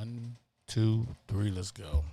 One, two, three, let's go.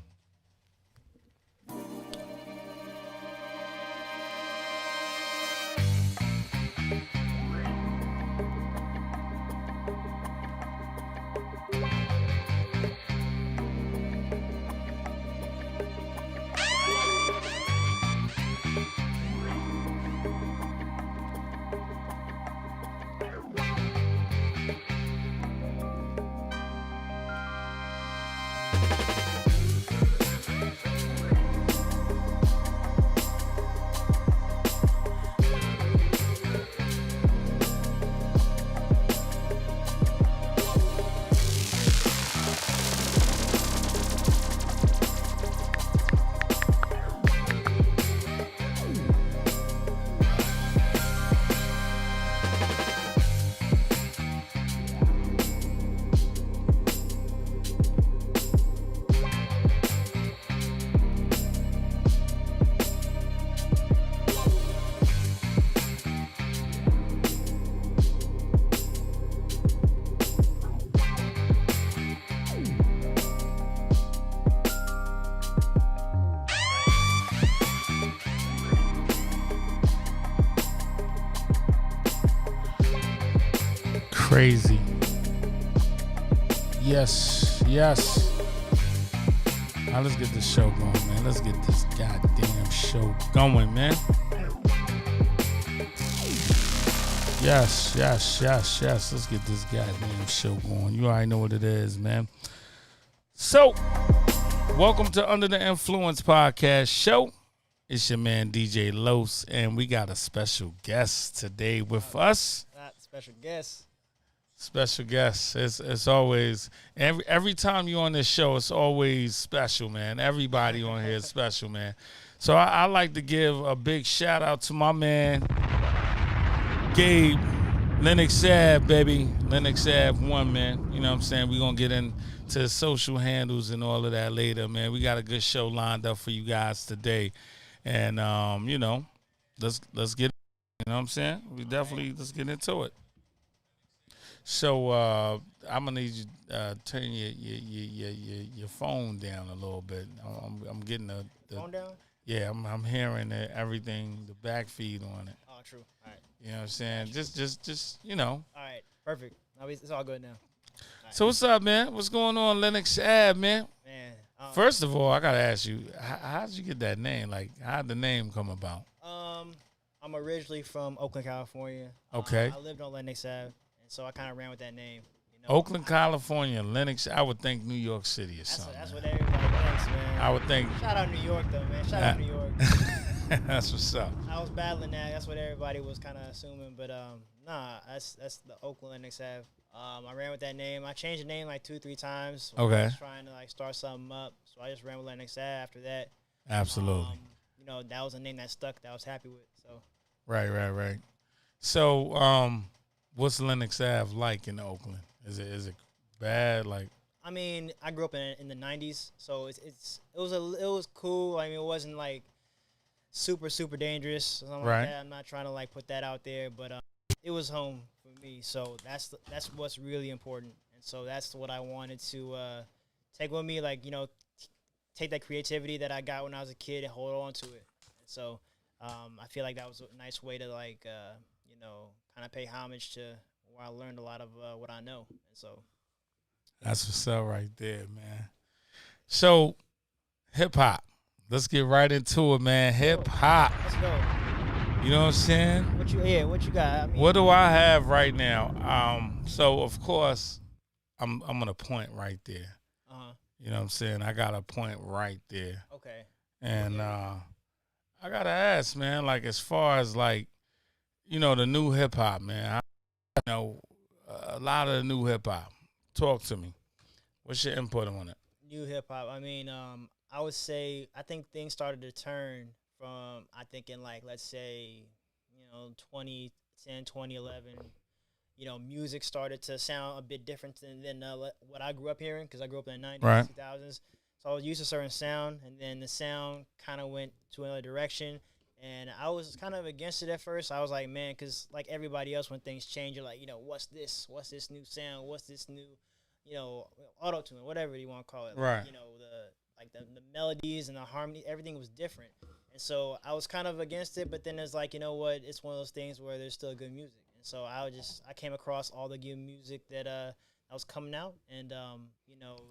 Crazy. Yes, yes. Now let's get this show going, man. Let's get this goddamn show going, man. Yes, yes, yes, yes. Let's get this goddamn show going. You already know what it is, man. So, welcome to Under the Influence podcast show. It's your man DJ Los, and we got a special guest today with us. Not special guest. Special guest. It's always every time you're on this show, it's always special, man. Everybody on here is special, man. So I like to give a big shout out to my man Gabe Lennox Ave, baby. Lennox Ave 1, man. You know what I'm saying? We're gonna get into social handles and all of that later, man. We got a good show lined up for you guys today. And you know, let's get, you know what I'm saying? We definitely let's get into it. So I'm gonna need you turn your phone down a little bit. I'm getting the Phone down? yeah. I'm hearing everything, the back feed on it. Oh, true. All right. You know what I'm saying? Just you know. All right. Perfect. It's all good now. Right. So what's up, man? What's going on, Lennox Ave, man? Man. First of all, I gotta ask you, how did you get that name? Like, how'd the name come about? I'm originally from Oakland, California. Okay. I lived on Lenox Ave, and so I kind of ran with that name. You know? Oakland, California, Lennox. I would think New York City or something. That's what everybody thinks, man. I would think. Shout out New York, though, man. Shout out New York. That's what's up. I was battling that. That's what everybody was kind of assuming, but nah, that's the Oakland Lenox Ave. I ran with that name. I changed the name like 2-3 times. Okay. I was trying to like start something up, so I just ran with Lenox Ave after that. Absolutely. You know, that was a name that stuck that I was happy with. So. Right. So, what's Lennox Ave like in Oakland? Is it bad? Like, I mean, I grew up in the '90s, so it was cool. I mean, it wasn't like super dangerous or something right. like that. I'm not trying to like put that out there, but it was home for me. So that's what's really important, and so that's what I wanted to take with me. Like, you know, take that creativity that I got when I was a kid and hold on to it. And so I feel like that was a nice way to like you know, kind of pay homage to where I learned a lot of what I know. And so that's what's up right there, man. So hip hop. Let's get right into it, man. Hip hop. Let's go. You know what I'm saying? What you got? I mean, what do I have right now? So of course, I'm gonna point right there. You know what I'm saying? I got a point right there. Okay. And I gotta ask, man, like as far as like, you know, the new hip hop, man. You know, a lot of the new hip hop. Talk to me. What's your input on it? New hip hop. I mean, I would say I think things started to turn from in like, let's say, you know, 2010, 2011. You know, music started to sound a bit different than what I grew up hearing, because I grew up in the 90s, right. 2000s. So I was used to a certain sound, and then the sound kind of went to another direction. And I was kind of against it at first. I was like, man, because like everybody else, when things change, you're like, you know, what's this? What's this new sound? What's this new, auto tune, whatever you want to call it. Right. Like, the melodies and the harmony, everything was different. And so I was kind of against it, but then it's like, you know what? It's one of those things where there's still good music. And so I came across all the good music that was coming out, and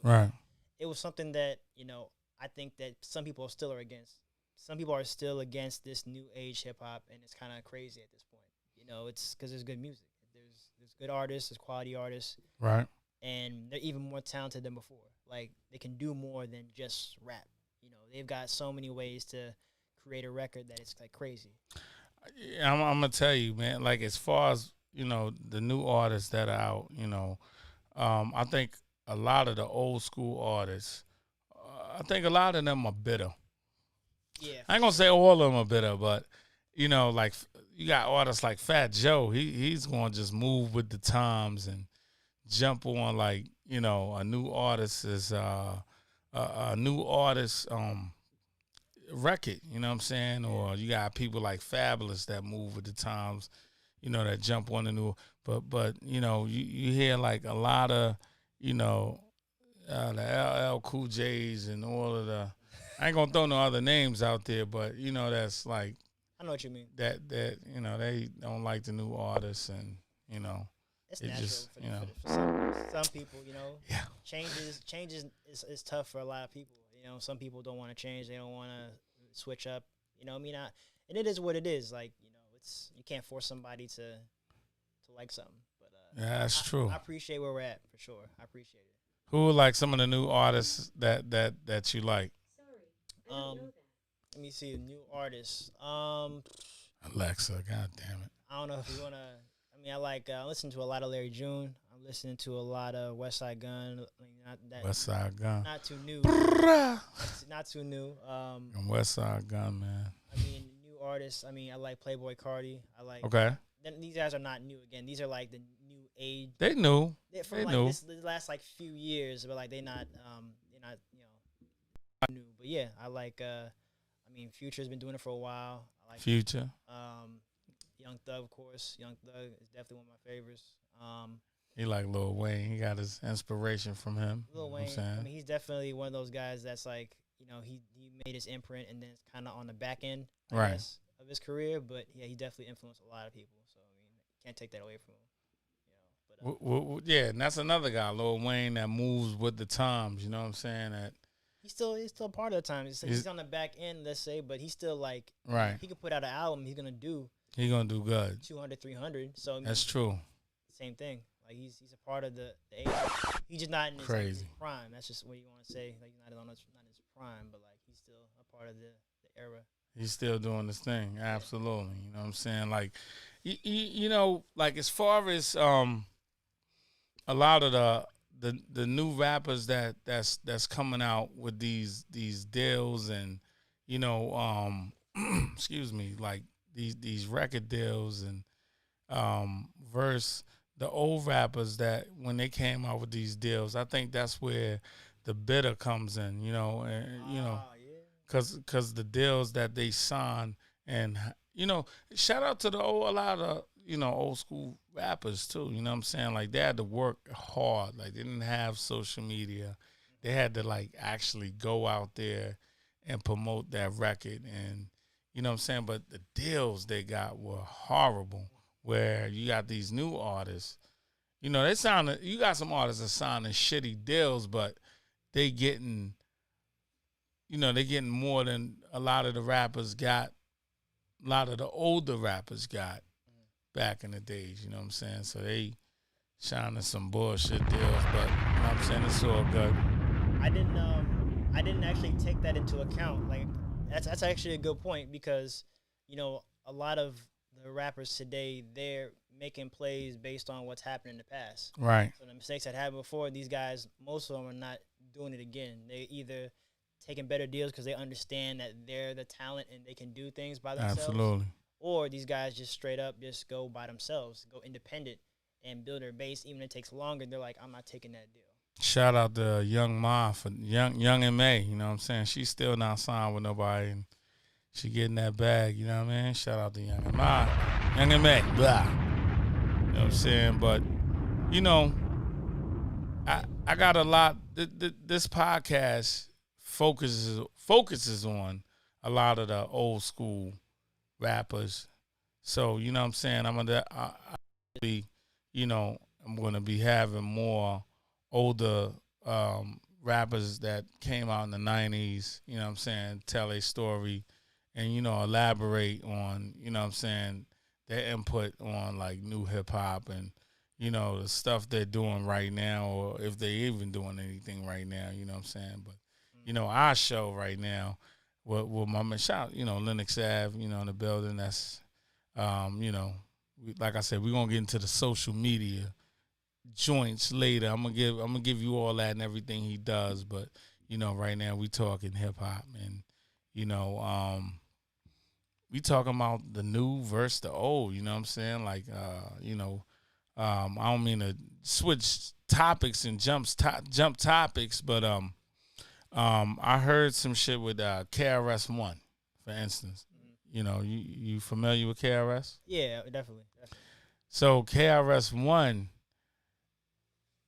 Right. it was something that I think that some people still are against. Some people are still against this new age hip hop, and it's kind of crazy at this point. It's because there's good music. There's good artists, there's quality artists, Right. and they're even more talented than before. Like, they can do more than just rap. They've got so many ways to create a record that it's like crazy. Yeah, I'm gonna tell you, man. Like, as far as the new artists that are out, I think a lot of the old school artists, I think a lot of them are bitter. Yeah. I ain't gonna say all of them are bitter, but like, you got artists like Fat Joe. He's gonna just move with the times and jump on, like, a new artist is a new artist record. You know what I'm saying? Or you got people like Fabulous that move with the times. That jump on the new. But you hear like a lot of the LL Cool J's and all of the. I ain't gonna throw no other names out there, but that's like. I know what you mean. That they don't like the new artists, and It's it natural just for some people. Yeah. Changes is tough for a lot of people. Some people don't want to change. They don't want to switch up. And it is what it is. Like, it's, you can't force somebody to like something. But yeah, that's true. I appreciate where we're at, for sure. I appreciate it. Who are like some of the new artists that you like? Let me see, new artists. Alexa, god damn it. I don't know if you wanna. I listen to a lot of Larry June. I'm listening to a lot of West Side Gun. West Side Gun. Not too new. Brrrah. Not too new. West Side Gun, man. New artists. I like Playboy Cardi. I like. Okay. Then these guys are not new again. These are like the new age. They new. From they new. The last like few years, but like they're not new. But yeah, I like. Future's been doing it for a while. I like Future. Young Thug, of course. Young Thug is definitely one of my favorites. He like Lil Wayne. He got his inspiration from him. Lil Wayne. He's definitely one of those guys that's like, he made his imprint, and then it's kind of on the back end, I guess, of his career. But yeah, he definitely influenced a lot of people. So can't take that away from him. Yeah, and that's another guy, Lil Wayne, that moves with the times. You know what I'm saying? That he's still part of the time. He's on the back end, let's say, but he's still like, he could put out an album. He's gonna do good. 200, 300. So that's true. Same thing. Like, he's a part of the age. He's just not in his prime. That's just what you want to say. Like, he's not his prime, but like, he's still a part of the era. He's still doing this thing. Absolutely. You know what I'm saying? Like, like, as far as a lot of the new rappers that's coming out with these deals, and excuse me, like these record deals, and versus the old rappers that when they came out with these deals, I think that's where the bitter comes in, because the deals that they signed, and shout out to a lot of old school rappers too. You know what I'm saying? Like, they had to work hard. Like, they didn't have social media. They had to like actually go out there and promote that record, and you know what I'm saying? But the deals they got were horrible. Where you got these new artists, you got some artists that signing shitty deals, but they getting more than a lot of the rappers got, a lot of the older rappers got back in the days, you know what I'm saying? So they shining some bullshit deals, but you know what I'm saying, it's all good. I didn't actually take that into account. Like, that's actually a good point, because a lot of the rappers today, they're making plays based on what's happened in the past. Right. So the mistakes that happened before, these guys, most of them are not doing it again. They either taking better deals because they understand that they're the talent and they can do things by themselves. Absolutely. Or these guys just straight up just go by themselves, go independent, and build their base. Even if it takes longer, they're like, I'm not taking that deal. Shout out to Young Ma for Young and May. You know what I'm saying? She's still not signed with nobody, and she getting that bag. You know what I mean? Shout out to Young and Ma, Young and May. Blah. You know what I'm saying? But I got a lot. This podcast focuses on a lot of the old school rappers. So you know what I'm saying. I'm gonna be having more older rappers that came out in the '90s. You know what I'm saying. Tell a story, and elaborate on what I'm saying, their input on like new hip hop and the stuff they're doing right now, or if they even doing anything right now, you know what I'm saying? But, our show right now, with my man, shout, Lennox Ave, in the building, that's, like I said, we're going to get into the social media joints later. I'm gonna give you all that and everything he does, but, right now we talking hip hop and, we talking about the new versus the old, you know what I'm saying? Like, I don't mean to switch topics and jump topics, but I heard some shit with KRS-One, for instance. You familiar with KRS? Yeah, definitely. So KRS-One,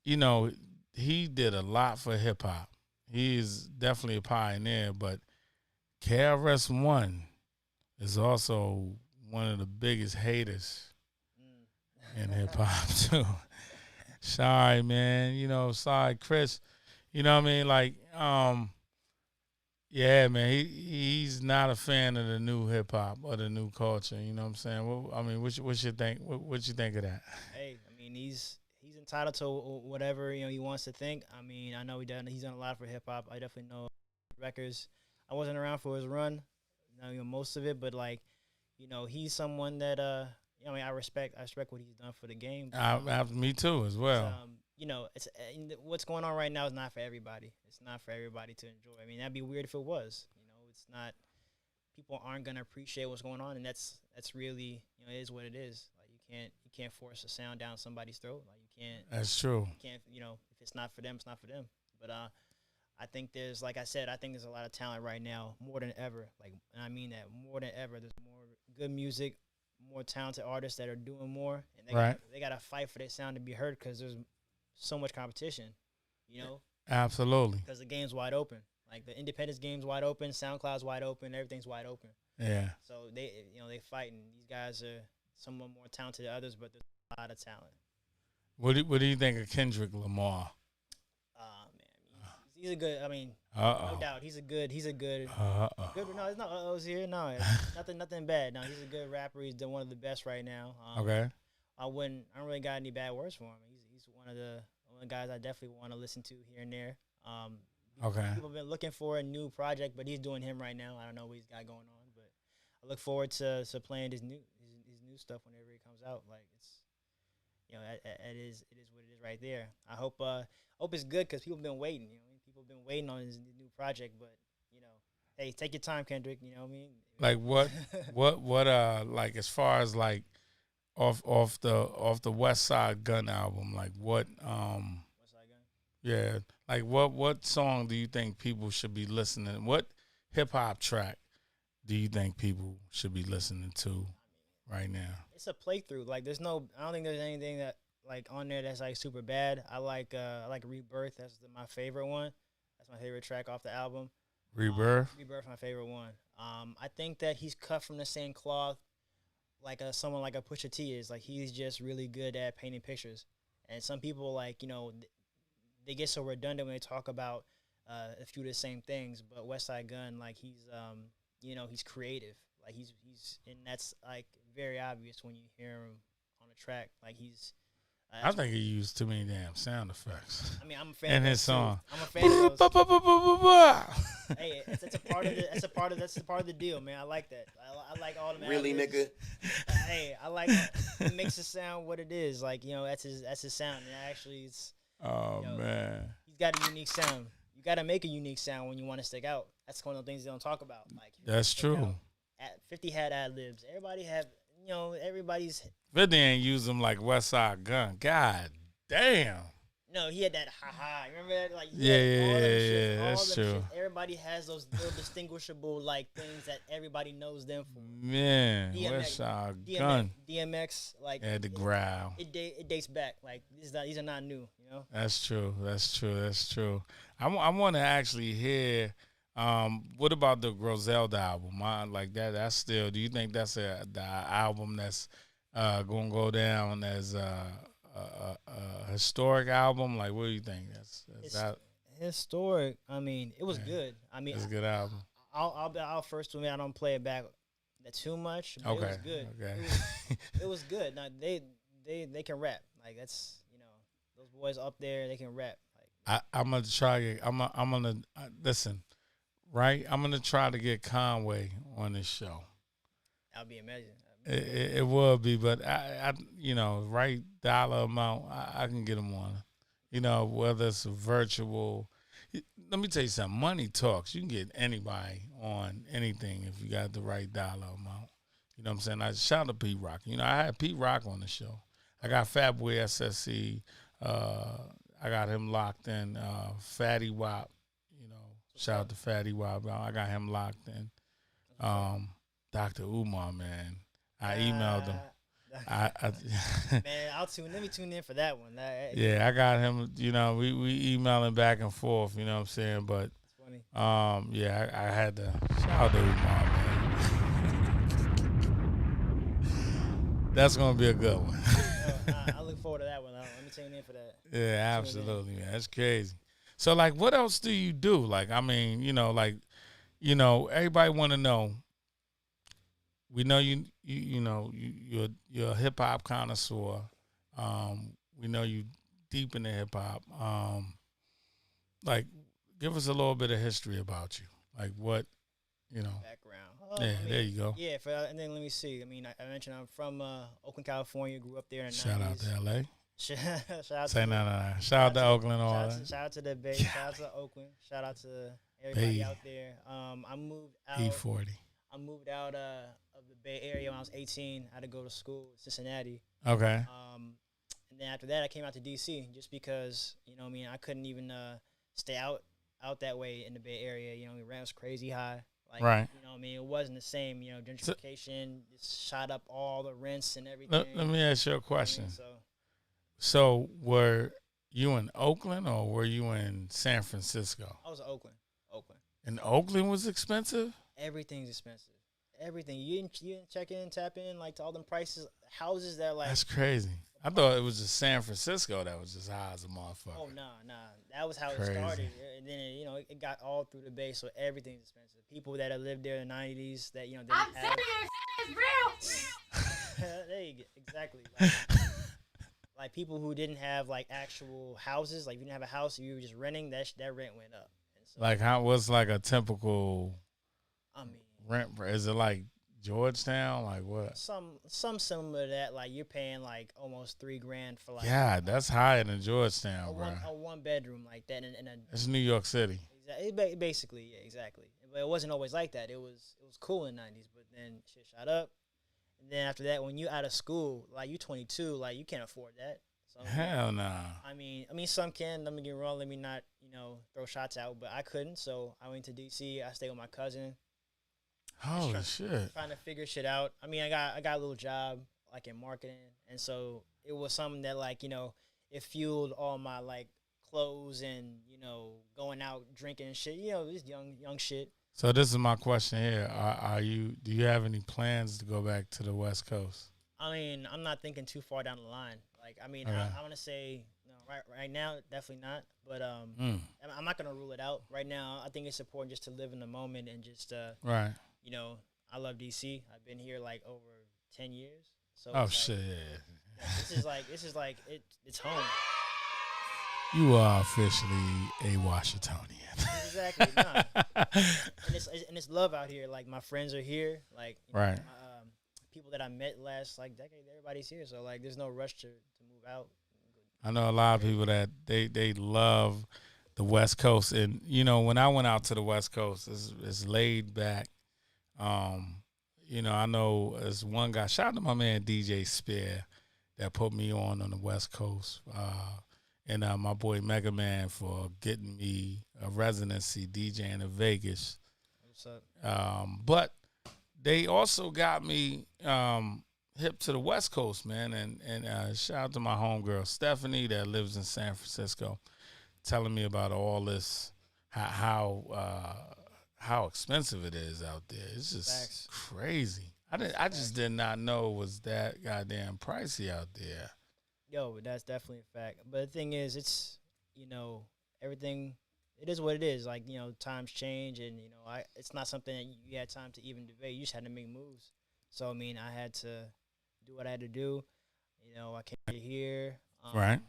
he did a lot for hip hop. He is definitely a pioneer, but KRS-One is also one of the biggest haters in hip hop too. Sorry, man. Sorry, Chris. You know what I mean? Like, yeah, man. He's not a fan of the new hip hop or the new culture. You know what I'm saying? What you think? What you think of that? Hey, he's entitled to whatever he wants to think. I know he's done a lot for hip hop. I definitely know records. I wasn't around for his run, most of it, but like, he's someone that I respect what he's done for the game. Me too, as well. It's what's going on right now is not for everybody. It's not for everybody to enjoy. That'd be weird if it was. It's not. People aren't gonna appreciate what's going on, and that's really it is what it is. Like you can't force a sound down somebody's throat. Like you can't. That's true. You can't. If it's not for them, it's not for them. But I think there's, like I said, I think there's a lot of talent right now, more than ever. Like, and I mean that more than ever. There's more good music, more talented artists that are doing more, and they got to fight for their sound to be heard because there's so much competition, Absolutely. Because the game's wide open. Like the independence game's wide open, SoundCloud's wide open, everything's wide open. Yeah. So they fighting. These guys are somewhat more talented than others, but there's a lot of talent. What do you think of Kendrick Lamar? He's a good. No doubt, he's a good. Good. No, it's not. It's here. No, nothing bad. No, he's a good rapper. He's one of the best right now. Okay. I don't really got any bad words for him. He's one of the guys I definitely want to listen to here and there. Okay. People have been looking for a new project, but he's doing him right now. I don't know what he's got going on, but I look forward to playing his new stuff whenever it comes out. Like it's, it is what it is right there. I hope it's good because people have been waiting. People have been waiting on his new project, but hey, take your time, Kendrick. You know what I mean? Like what like as far as like off the West Side Gun album, like what West Side Gun? Yeah, like what song do you think people should be listening? What hip hop track do you think people should be listening to right now? It's a playthrough. Like I don't think there's anything that like on there that's like super bad. I like Rebirth. That's my favorite one. That's my favorite track off the album. Rebirth. Rebirth, my favorite one. I think that he's cut from the same cloth like someone like a Pusha T is. Like he's just really good at painting pictures. And some people they get so redundant when they talk about a few of the same things. But West Side Gun, like he's he's creative. Like he's and that's like very obvious when you hear him on a track. Like he's. I think he used too many damn sound effects. I'm a fan in of his song. Too. I'm a fan of those. Hey, that's a part of the deal, man. I like that. I like all the really, nigga. Hey, I like it makes it sound what it is. Like that's his sound. And actually, it's. Man. He's got a unique sound. You got to make a unique sound when you want to stick out. That's one of the things they don't talk about. Like that's true. 50 had ad libs. Everybody have. Everybody's. 50 ain't use them like West Side Gun. God damn. No, he had that ha-ha. Remember that? Like, yeah, that's true. everybody has those little distinguishable like things that everybody knows them for. Man, where's our gun? DMX, like Had to growl. It dates back. Like these are not new. You know. That's true. I want to actually hear. What about the Griselda album? Like that. That's still. Do you think that's the album that's gonna go down as a historic album? Like, what do you think? That's that. Historic. I mean, it was good. I mean, it's a good album. I'll first admit I don't play it back too much. But Okay. It was good. Okay. It was good. Now they can rap. Like that's those boys up there, they can rap. Like I'm gonna try. I'm gonna listen. Right, I'm gonna try to get Conway on this show. that'll be amazing. It will be, but I right dollar amount, I can get him on. Whether it's a virtual. Let me tell you something. Money talks. You can get anybody on anything if you got the right dollar amount. You know what I'm saying? I shout out to Pete Rock. I had Pete Rock on the show. I got Fatboy SSC. I got him locked in. Fatty Wap. Shout out to Fatty Wap. I got him locked in. Dr. Umar, man. I emailed him. Man, let me tune in for that one. Yeah, I got him. We emailing back and forth. You know what I'm saying? But yeah, I had to shout out to Umar, man. That's gonna be a good one. I look forward to that one. Let me tune in for that. Yeah, absolutely, man. That's crazy. So, like, what else do you do? Like, I mean, everybody want to know. We know you're a hip hop connoisseur. We know you deep in the hip hop. Like, give us a little bit of history about you. Like, what, background. There you go. Yeah, and then let me see. I mean, I mentioned I'm from Oakland, California. Grew up there in the 90s. Shout out to L.A. Shout out Say to no. Shout out to Oakland, all that. Shout out to the Bay. Shout out to Oakland. Shout out to everybody out there. I moved out. E40. I moved out of the Bay Area when I was 18. I had to go to school in Cincinnati. Okay. And then after that, I came out to D.C. just because, I couldn't even stay out that way in the Bay Area. Rent was crazy high. Like, right. It wasn't the same. Gentrification just shot up all the rents and everything. Let me ask you a question. So were you in Oakland or were you in San Francisco? I was in Oakland. And Oakland was expensive? Everything's expensive. Everything. You didn't check in, tap in, like to all them prices. Houses that like. That's crazy. I thought it was just San Francisco that was just high as a motherfucker. Oh, nah. That was how it started. And then, it got all through the Bay, so everything's expensive. People that have lived there in the 90s that, didn't have. I'm serious. It's real. There you go. Exactly. Like people who didn't have like actual houses, like if you didn't have a house, you were just renting. That rent went up. And so, like what's like a typical? I mean, rent. Is it like Georgetown? Like what? Some similar to that. Like you're paying like almost $3,000 for like. Yeah, that's higher than Georgetown, bro. A one bedroom like that, and it's New York City. Basically, yeah, exactly. But it wasn't always like that. It was cool in the 90s, but then shit shot up. And then after that, when you out of school, like you 22, like you can't afford that. So, hell no. Nah. I mean, some can. Let me get wrong. Let me not, throw shots out. But I couldn't. So I went to DC. I stayed with my cousin. Holy shit. Trying to figure shit out. I mean, I got a little job like in marketing, and so it was something that like it fueled all my like clothes and going out drinking and shit. This young shit. So this is my question here. Do you have any plans to go back to the West Coast? I mean, I'm not thinking too far down the line. Like, I mean, okay. I want to say right now, definitely not. But I'm not gonna rule it out right now. I think it's important just to live in the moment and just right. I love DC. I've been here like over 10 years. So shit. This is like it's home. You are officially a Washingtonian. Exactly. Nah. and it's love out here. Like my friends are here. Like right. People that I met last like decade, everybody's here. So like, there's no rush to move out. I know a lot of people that they love the West Coast, and when I went out to the West Coast, it's laid back. I know there's one guy. Shout out to my man DJ Spear that put me on the West Coast. And my boy Mega Man for getting me a residency DJing in Vegas. What's up? But they also got me hip to the West Coast, man. And shout out to my homegirl Stephanie that lives in San Francisco, telling me about all this, how expensive it is out there. It's just Facts. crazy. I just did not know it was that goddamn pricey out there. Yo, that's definitely a fact. But the thing is, it's, everything, it is what it is. Like, times change, and, it's not something that you had time to even debate. You just had to make moves. So, I mean, I had to do what I had to do. I came here. Right.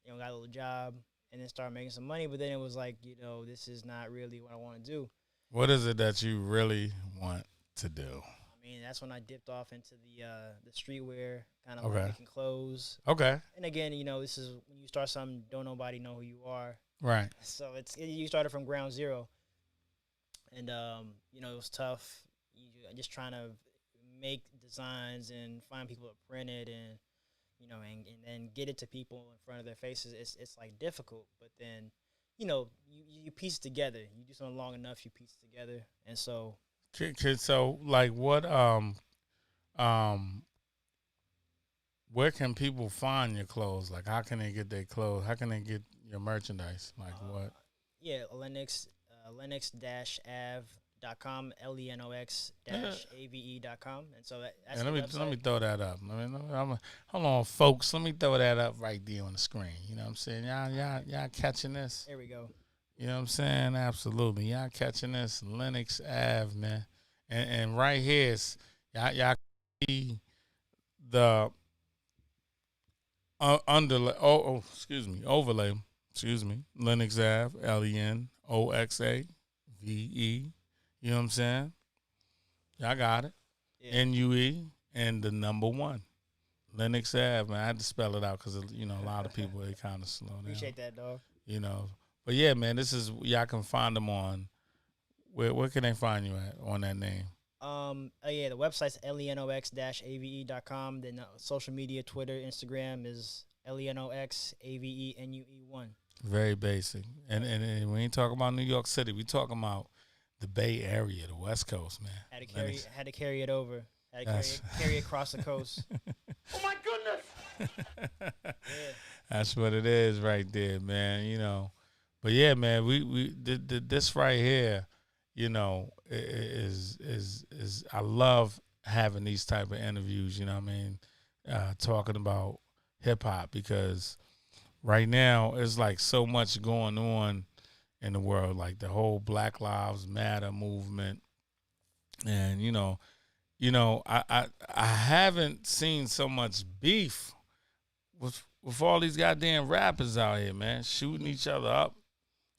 Got a little job, and then started making some money. But then it was like, this is not really what I want to do. What is it that you really want to do? I mean, that's when I dipped off into the streetwear, kind of Okay. like making clothes. Okay. And again, this is when you start something, don't nobody know who you are. Right. So you started from ground zero, and it was tough. Just trying to make designs and find people to print it, and and then get it to people in front of their faces. It's like difficult, but then you piece it together. You do something long enough, you piece it together, and so. So, like, what where can people find your clothes? Like, how can they get their clothes? How can they get your merchandise? Like, what? Yeah, Lenox-ave.com, Lenox-ave.com, and so that's And the let me website. throw that up. Hold on, folks. Let me throw that up right there on the screen. You know what I'm saying? Y'all catching this? There we go. You know what I'm saying? Absolutely. Y'all catching this? Lenox Ave, man. And right here, y'all see the underlay. Overlay. Excuse me. Lenox Ave, Lenoxave. You know what I'm saying? Y'all got it. Yeah. NUE and the number 1. Lenox Ave, man. I had to spell it out because, a lot of people, they kind of slow down. Appreciate that, dog. But yeah, man, this is, y'all can find them on, where can they find you at on that name? Yeah, the website's lenox-ave.com. Then social media, Twitter, Instagram is lenoxavenue1. Very basic. And we ain't talking about New York City. We talking about the Bay Area, the West Coast, man. Had to Lenox. carry it over. Had to carry it across the coast. Oh my goodness! Yeah. That's what it is right there, man, But yeah, man, we this right here, is I love having these type of interviews, talking about hip hop, because right now it's like so much going on in the world, like the whole Black Lives Matter movement, and I haven't seen so much beef with all these goddamn rappers out here, man, shooting each other up.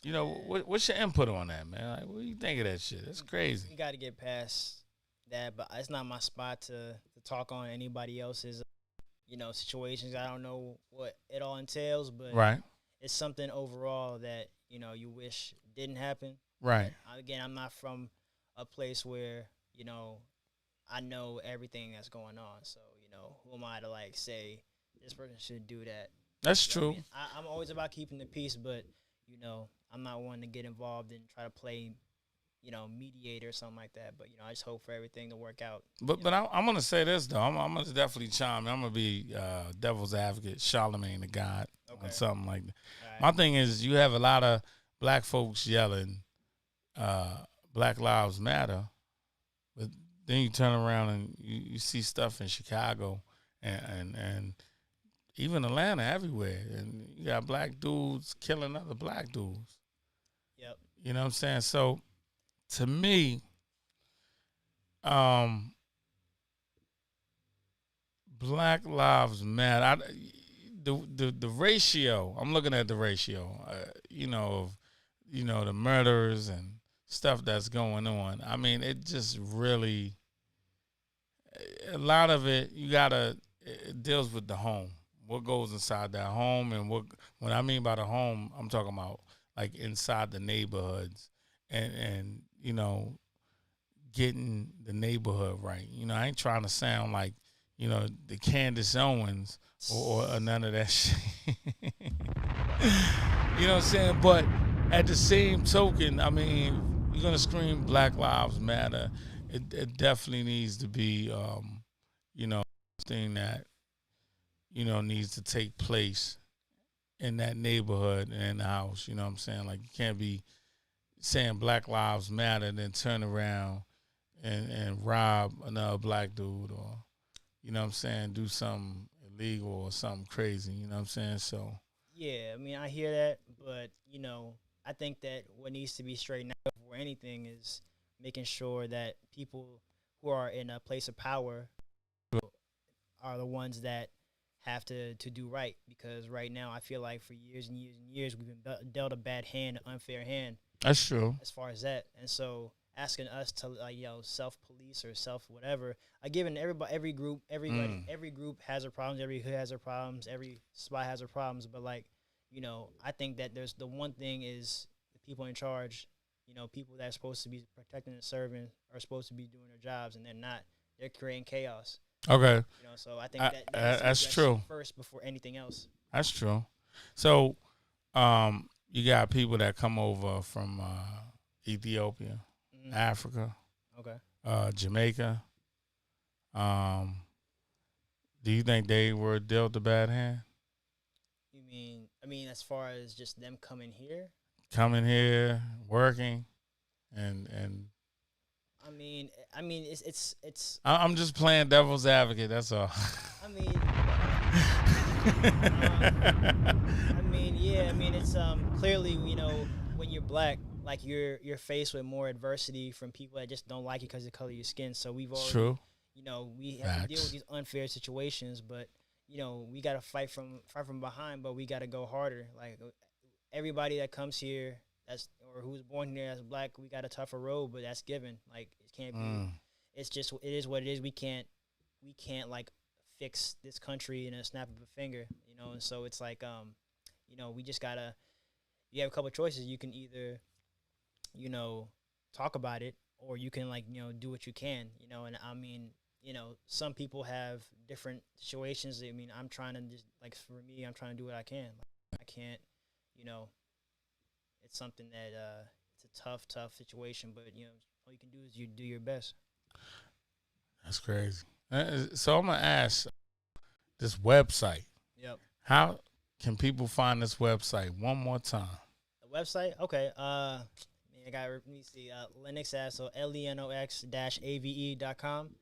What's your input on that, man? Like, what do you think of that shit? That's crazy. You got to get past that, but it's not my spot to talk on anybody else's, situations. I don't know what it all entails, but Right, it's something overall that, you wish didn't happen. right. Again, I'm not from a place where, I know everything that's going on. So, who am I to, say this person should do that? That's You know what I true. mean? I'm always about keeping the peace, but, I'm not one to get involved and try to play, mediator or something like that. But, I just hope for everything to work out. But I'm gonna say this though. I'm gonna definitely chime in. I'm gonna be devil's advocate, Charlemagne the God, Okay. or something like that. All right. My thing is, you have a lot of black folks yelling, Black Lives Matter, but then you turn around and you see stuff in Chicago and even Atlanta, everywhere, and you got black dudes killing other black dudes. Yep. You know what I'm saying? So, to me, Black Lives Matter. The ratio. I'm looking at the ratio. Of the murders and stuff that's going on. I mean, it just really, a lot of it. It deals with the home. What goes inside that home, and when I mean by the home, I'm talking about like inside the neighborhoods, and getting the neighborhood right. I ain't trying to sound like the Candace Owens or none of that shit. You know what I'm saying? But at the same token, I mean, you're gonna scream Black Lives Matter. It definitely needs to be, you know, thing that needs to take place in that neighborhood and in the house. You know what I'm saying? Like you can't be saying Black Lives Matter and then turn around and rob another black dude or, you know what I'm saying, do something illegal or something crazy. You know what I'm saying? So Yeah, I mean, I hear that, but I think that what needs to be straightened out before anything is making sure that people who are in a place of power are the ones that have to do right. Because right now, I feel like for years and years and years, we've been dealt a bad hand, an unfair hand. that's true. As far as that, and so asking us to self police or self whatever, given every group, every group has their problems, every hood has their problems, every spot has their problems, but I think that there's the one thing is the people in charge, people that are supposed to be protecting and serving are supposed to be doing their jobs, and they're not. They're creating chaos. Okay. So I think that's true first before anything else. That's true. So, you got people that come over from Ethiopia, Africa, Okay. Jamaica. Do you think they were dealt a bad hand? You mean? I mean, as far as just them coming here. Coming here, working, and I mean, it's. I'm just playing devil's advocate. That's all. I mean, yeah. I mean, it's clearly, when you're black, like you're faced with more adversity from people that just don't like you because of the color of your skin. So we've already, true. We have to deal with these unfair situations, but we gotta fight from behind, but we gotta go harder. Like everybody that comes here, or who's born here as black, we got a tougher road, but that's given. Like it can't be. It's just it is what it is. We can't like fix this country in a snap of a finger, And so it's like we just gotta. You have a couple of choices. You can either, talk about it, or you can do what you can, And I mean, some people have different situations. I mean, I'm trying to just for me, I'm trying to do what I can. Like, I can't, It's something that it's a tough situation, but all you can do is you do your best. That's crazy. So I'm gonna ask this website. Yep. How can people find this website one more time? The website, okay. I got. Let me see. Lenox so Lenox-ave.com.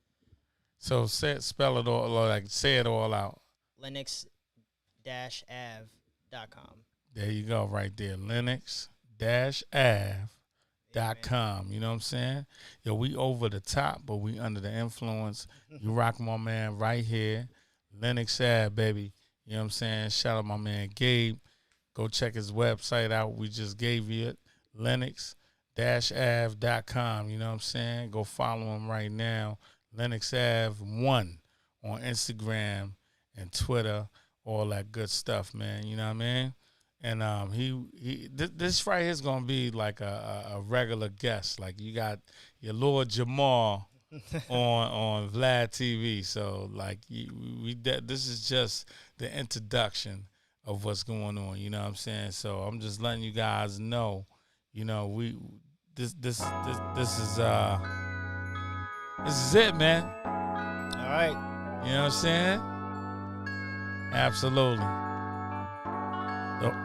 So spell it all, say it all out. Lenox-av.com. There you go, right there. Lenox-av.com. You know what I'm saying? Yo, we over the top, but we under the influence. You rock my man right here. Lenox Ave, baby. You know what I'm saying? Shout out my man Gabe. Go check his website out. We just gave you it. Lenox-av.com. You know what I'm saying? Go follow him right now. Lenox Ave 1 on Instagram and Twitter. All that good stuff, man. You know what I mean? And this right here is gonna be like a regular guest. Like you got your Lord Jamal on Vlad TV. So this is just the introduction of what's going on. You know what I'm saying? So I'm just letting you guys know. This is it, man. All right. You know what I'm saying? Absolutely.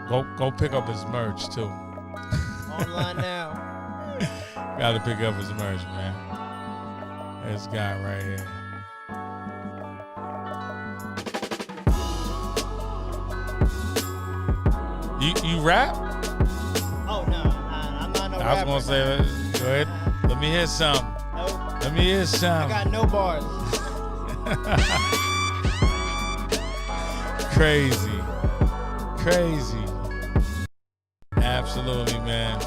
Go pick up his merch too. Online now. Gotta pick up his merch, man. This guy right here. You rap? Oh no, I'm not no rapper. I was gonna say, go ahead. Let me hear some. Nope. Let me hear some. I got no bars. Crazy. Absolutely, man.